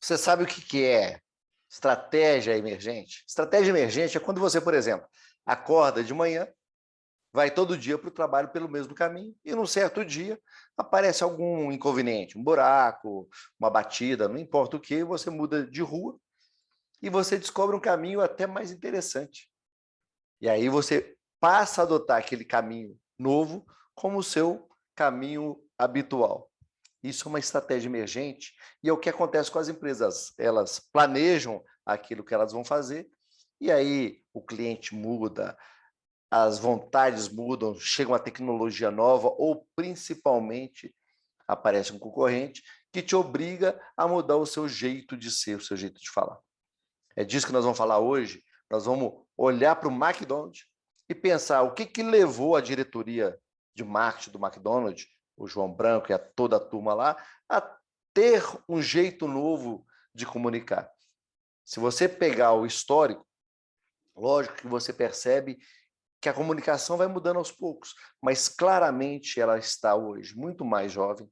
Você sabe o que é estratégia emergente? Estratégia emergente é quando você, por exemplo, acorda de manhã, vai todo dia para o trabalho pelo mesmo caminho e num certo dia aparece algum inconveniente, um buraco, uma batida, não importa o que, você muda de rua e você descobre um caminho até mais interessante. E aí você passa a adotar aquele caminho novo como o seu caminho habitual. Isso é uma estratégia emergente e é o que acontece com as empresas. Elas planejam aquilo que elas vão fazer e aí o cliente muda, as vontades mudam, chega uma tecnologia nova ou, principalmente, aparece um concorrente que te obriga a mudar o seu jeito de ser, o seu jeito de falar. É disso que nós vamos falar hoje. Nós vamos olhar para o McDonald's e pensar o que levou a diretoria de marketing do McDonald's, o João Branco e toda a turma lá, a ter um jeito novo de comunicar. Se você pegar o histórico, lógico que você percebe que a comunicação vai mudando aos poucos, mas claramente ela está hoje muito mais jovem,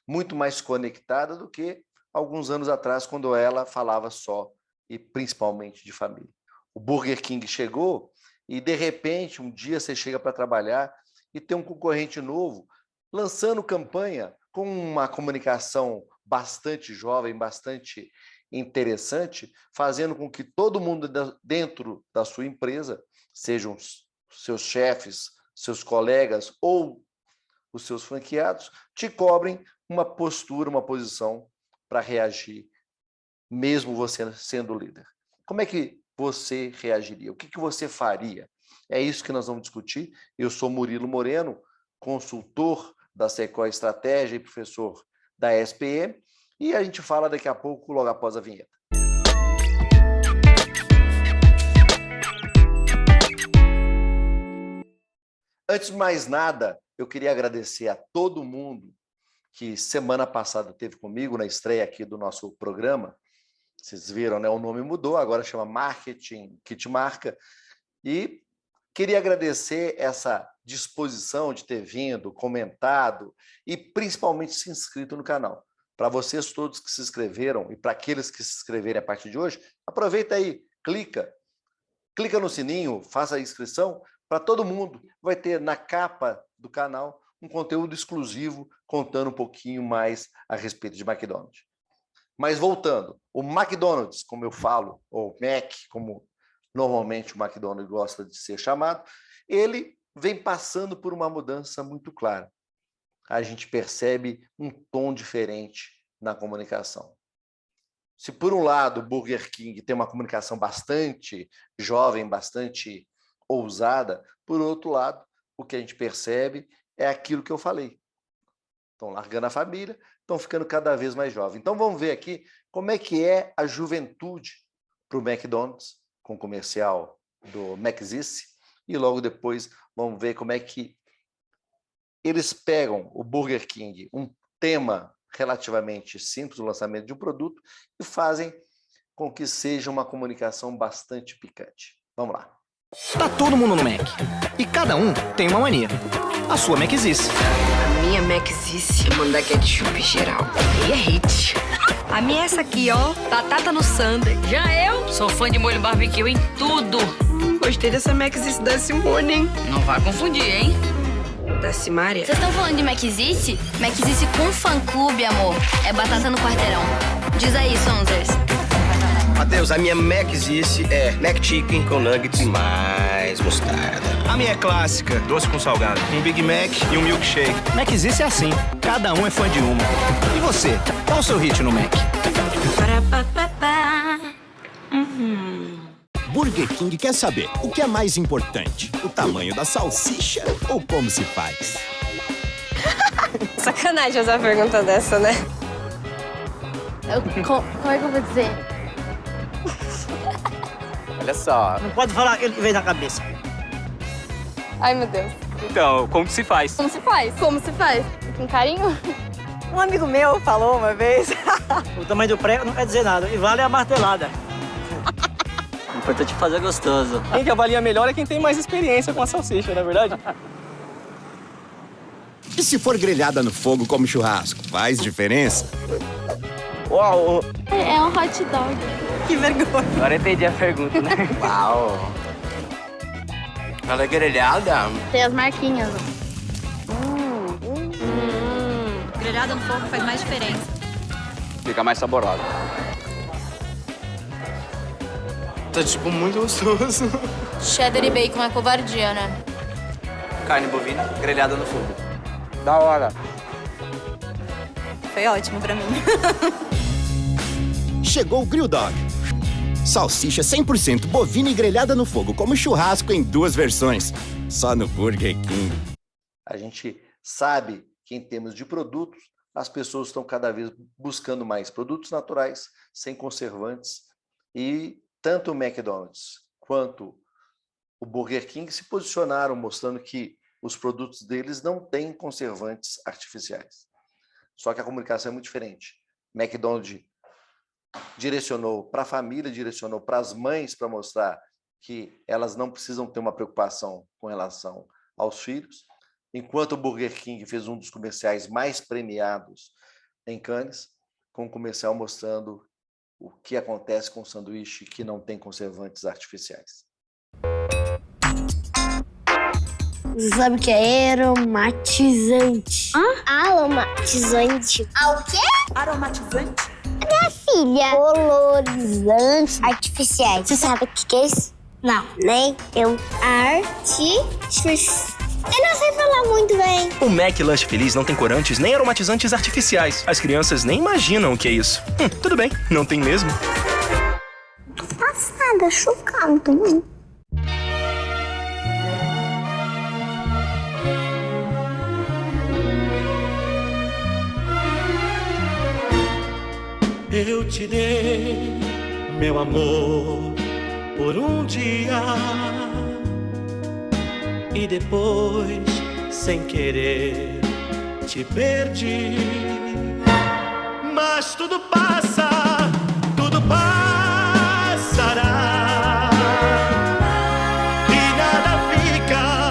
muito mais conectada do que alguns anos atrás, quando ela falava só e principalmente de família. O Burger King chegou e, de repente, um dia você chega para trabalhar e tem um concorrente novo lançando campanha com uma comunicação bastante jovem, bastante interessante, fazendo com que todo mundo dentro da sua empresa, sejam seus chefes, seus colegas ou os seus franqueados, te cobrem uma postura, uma posição para reagir, mesmo você sendo líder. Como é que você reagiria? O que você faria? É isso que nós vamos discutir. Eu sou Murilo Moreno, consultor da Sequoia Estratégia e professor da SPM, e a gente fala daqui a pouco, logo após a vinheta. Antes de mais nada, eu queria agradecer a todo mundo que semana passada esteve comigo na estreia aqui do nosso programa. Vocês viram, né? O nome mudou, agora chama Marketing Kit Marca. E queria agradecer essa disposição de ter vindo, comentado e principalmente se inscrito no canal. Para vocês todos que se inscreveram e para aqueles que se inscreverem a partir de hoje, aproveita aí, clica no sininho, faça a inscrição. Para todo mundo, vai ter na capa do canal um conteúdo exclusivo contando um pouquinho mais a respeito de McDonald's. Mas voltando, o McDonald's, como eu falo, ou Mac, como normalmente o McDonald's gosta de ser chamado, ele vem passando por uma mudança muito clara. A gente percebe um tom diferente na comunicação. Se por um lado o Burger King tem uma comunicação bastante jovem, bastante ousada, por outro lado, o que a gente percebe é aquilo que eu falei. Estão largando a família, estão ficando cada vez mais jovens. Então vamos ver aqui como é que é a juventude para o McDonald's, com o comercial do McZice, e logo depois vamos ver como é que eles pegam o Burger King, um tema relativamente simples, o lançamento de um produto, e fazem com que seja uma comunicação bastante picante. Vamos lá. Tá todo mundo no Mac. E cada um tem uma mania. A sua McZice. A minha McZice é mandar ketchup geral. E é hit. A minha é essa aqui, ó. Batata no sundae. Já eu sou fã de molho barbecue em tudo. Gostei dessa McZice da Simone, hein? Não vai confundir, hein? Da Simária. Vocês estão falando de McZice? McZice com fã-clube, amor. É batata no quarteirão. Diz aí, Sonzers. Matheus, a minha McZice é McChicken com nuggets e mais mostarda. A minha é clássica, doce com salgado. Um Big Mac e um milkshake. McZice é assim, cada um é fã de uma. E você, qual o seu hit no Mac? Burger King quer saber o que é mais importante, o tamanho da salsicha ou como se faz? Sacanagem usar uma pergunta dessa, né? Como é que eu vou dizer? Olha só. Não pode falar aquilo que veio na cabeça. Ai, meu Deus. Então, como se faz? Como se faz? Como se faz? Com carinho? Um amigo meu falou uma vez. O tamanho do prego não quer dizer nada. E vale a martelada. O importante é fazer gostoso. Quem que avalia melhor é quem tem mais experiência com a salsicha, não é verdade? E se for grelhada no fogo como churrasco, faz diferença? Uau! É um hot dog. Que vergonha. Agora eu entendi a pergunta, né? Uau! Ela é grelhada. Tem as marquinhas. Grelhada no fogo faz mais diferença. Fica mais saborosa. Tá, tipo, muito gostoso. Cheddar e bacon é covardia, né? Carne bovina grelhada no fogo. Da hora. Foi ótimo pra mim. Chegou o Grill Dog. Salsicha 100% bovina e grelhada no fogo, como churrasco em 2 versões. Só no Burger King. A gente sabe que em termos de produtos, as pessoas estão cada vez buscando mais produtos naturais, sem conservantes, e tanto o McDonald's quanto o Burger King se posicionaram mostrando que os produtos deles não têm conservantes artificiais. Só que a comunicação é muito diferente. McDonald's direcionou para a família, direcionou para as mães para mostrar que elas não precisam ter uma preocupação com relação aos filhos, enquanto o Burger King fez um dos comerciais mais premiados em Cannes, com um comercial mostrando o que acontece com o sanduíche que não tem conservantes artificiais. Sabe o que é aromatizante? Aromatizante. O quê? Aromatizante? Minha filha. Colorizantes artificiais. Você sabe o que é isso? Não. Nem eu. Eu não sei falar muito bem. O Mac Lanche Feliz não tem corantes nem aromatizantes artificiais. As crianças nem imaginam o que é isso. Tudo bem, não tem mesmo. Tô passada, chocada também. Eu te dei meu amor por um dia e depois, sem querer, te perdi. Mas tudo passa, tudo passará e nada ficará.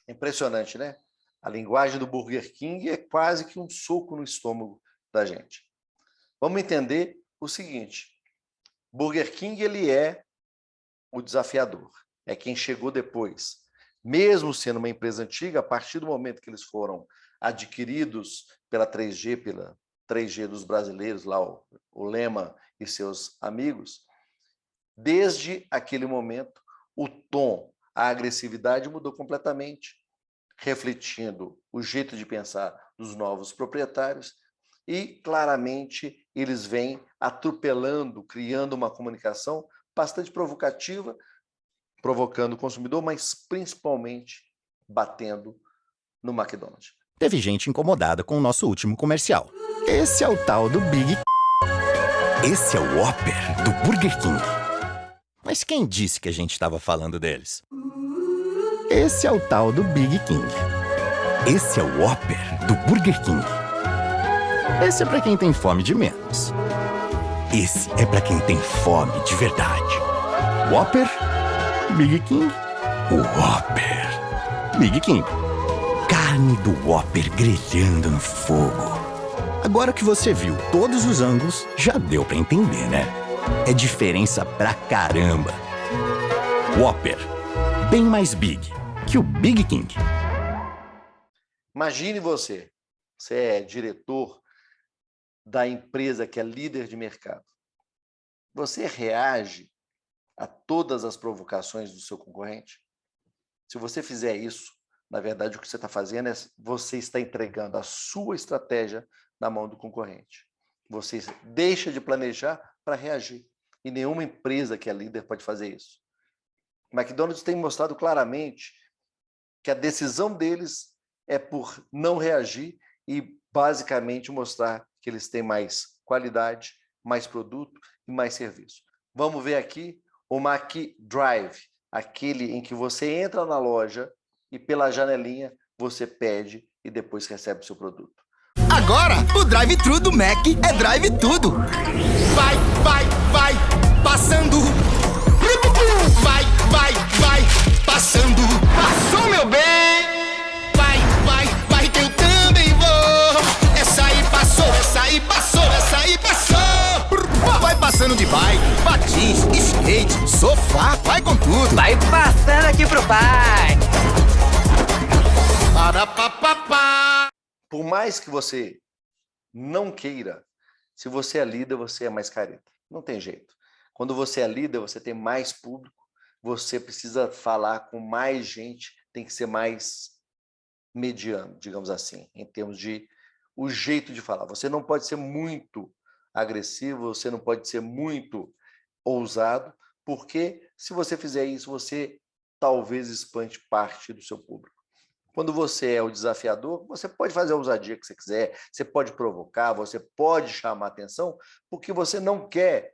Impressionante, né? A linguagem do Burger King é quase que um soco no estômago da gente. Vamos entender o seguinte: Burger King ele é o desafiador, é quem chegou depois. Mesmo sendo uma empresa antiga, a partir do momento que eles foram adquiridos pela 3G dos brasileiros, lá o Lema e seus amigos, desde aquele momento o tom, a agressividade mudou completamente, refletindo o jeito de pensar dos novos proprietários e, claramente, eles vêm atropelando, criando uma comunicação bastante provocativa, provocando o consumidor, mas principalmente batendo no McDonald's. Teve gente incomodada com o nosso último comercial. Esse é o tal do Big... Esse é o Whopper do Burger King. Mas quem disse que a gente estava falando deles? Esse é o tal do Big King. Esse é o Whopper do Burger King. Esse é pra quem tem fome de menos. Esse é pra quem tem fome de verdade. Whopper, Big King, Whopper, Big King. Carne do Whopper grelhando no fogo. Agora que você viu todos os ângulos, já deu pra entender, né? É diferença pra caramba. Whopper, bem mais big que o Big King. Imagine você é diretor da empresa que é líder de mercado. Você reage a todas as provocações do seu concorrente? Se você fizer isso, na verdade, o que você está fazendo é você está entregando a sua estratégia na mão do concorrente. Você deixa de planejar para reagir. E nenhuma empresa que é líder pode fazer isso. O McDonald's tem mostrado claramente que a decisão deles é por não reagir e, basicamente, mostrar que eles têm mais qualidade, mais produto e mais serviço. Vamos ver aqui o McDrive, aquele em que você entra na loja e, pela janelinha, você pede e depois recebe o seu produto. Agora, o drive-thru do Mac é drive tudo. Vai, passando. vai com tudo. Vai passando aqui pro pai. Por mais que você não queira, se você é líder, você é mais careta. Não tem jeito. Quando você é líder, você tem mais público, você precisa falar com mais gente, tem que ser mais mediano, digamos assim, em termos de o jeito de falar. Você não pode ser muito agressivo, você não pode ser muito ousado, porque se você fizer isso, você talvez espante parte do seu público. Quando você é o desafiador, você pode fazer a ousadia que você quiser, você pode provocar, você pode chamar atenção, porque você não quer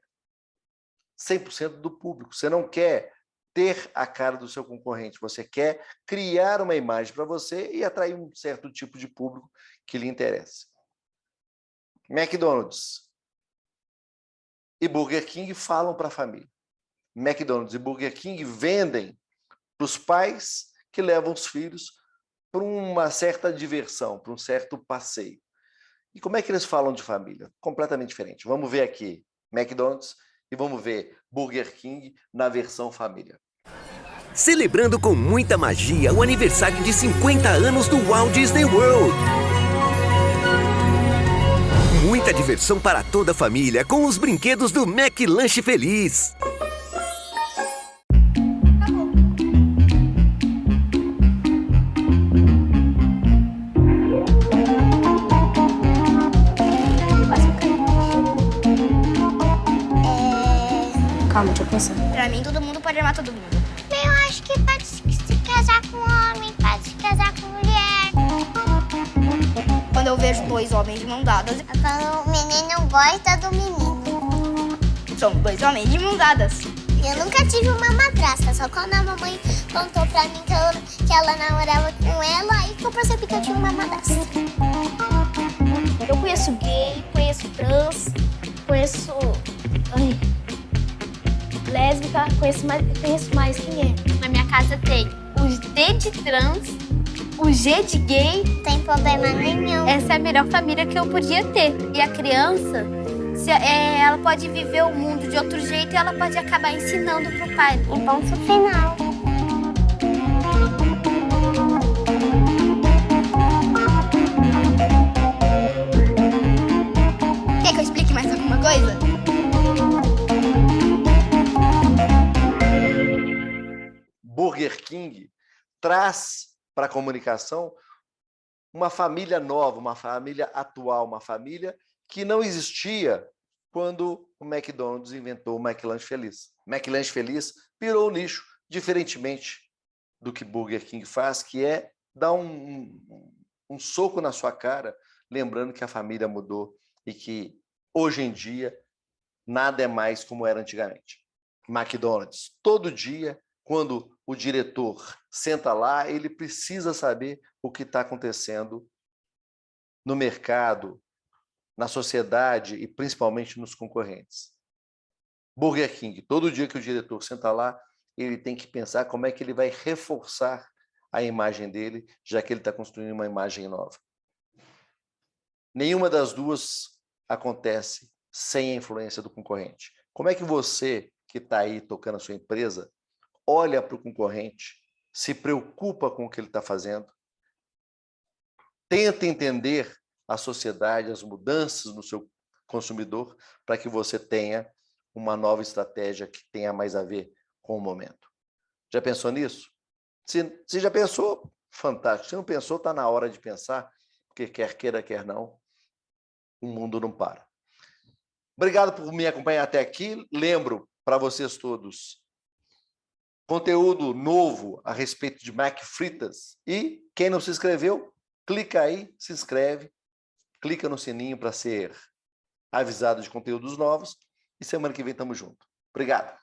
100% do público, você não quer ter a cara do seu concorrente, você quer criar uma imagem para você e atrair um certo tipo de público que lhe interessa. McDonald's e Burger King falam para a família. McDonald's e Burger King vendem para os pais que levam os filhos para uma certa diversão, para um certo passeio. E como é que eles falam de família? Completamente diferente. Vamos ver aqui McDonald's e vamos ver Burger King na versão família. Celebrando com muita magia o aniversário de 50 anos do Walt Disney World. Muita diversão para toda a família com os brinquedos do McLanche Feliz. Calma, deixa eu pensar. Pra mim, todo mundo pode amar todo mundo. Eu acho que pode se casar com homem, pode se casar com mulher. Quando eu vejo dois homens de mão dadas... Quando o menino gosta do menino. São dois homens de mão dadas. Eu nunca tive uma madrasta, só quando a mamãe contou pra mim que ela namorava com ela e que eu percebi que eu tinha uma madrasta. Eu conheço gay, conheço trans, conheço... lésbica, conheço mais quem é. Na minha casa tem os D de trans, o G de gay. Sem problema nenhum. Essa é a melhor família que eu podia ter. E a criança, ela pode viver o mundo de outro jeito e ela pode acabar ensinando pro pai. Um ponto final. Quer que eu explique mais alguma coisa? Burger King traz para a comunicação uma família nova, uma família atual, uma família que não existia quando o McDonald's inventou o McLanche Feliz. O McLanche Feliz virou o nicho, diferentemente do que Burger King faz, que é dar um soco na sua cara, lembrando que a família mudou e que, hoje em dia, nada é mais como era antigamente. McDonald's, todo dia, quando o diretor senta lá, ele precisa saber o que está acontecendo no mercado, na sociedade e principalmente nos concorrentes. Burger King, todo dia que o diretor senta lá, ele tem que pensar como é que ele vai reforçar a imagem dele, já que ele está construindo uma imagem nova. Nenhuma das duas acontece sem a influência do concorrente. Como é que você, que está aí tocando a sua empresa, olha para o concorrente, se preocupa com o que ele está fazendo, tenta entender a sociedade, as mudanças no seu consumidor, para que você tenha uma nova estratégia que tenha mais a ver com o momento. Já pensou nisso? Se já pensou, fantástico. Se não pensou, está na hora de pensar, porque quer queira, quer não, o mundo não para. Obrigado por me acompanhar até aqui. Lembro para vocês todos, conteúdo novo a respeito de Mac Fritas. E quem não se inscreveu, clica aí, se inscreve, clica no sininho para ser avisado de conteúdos novos. E semana que vem estamos juntos. Obrigado.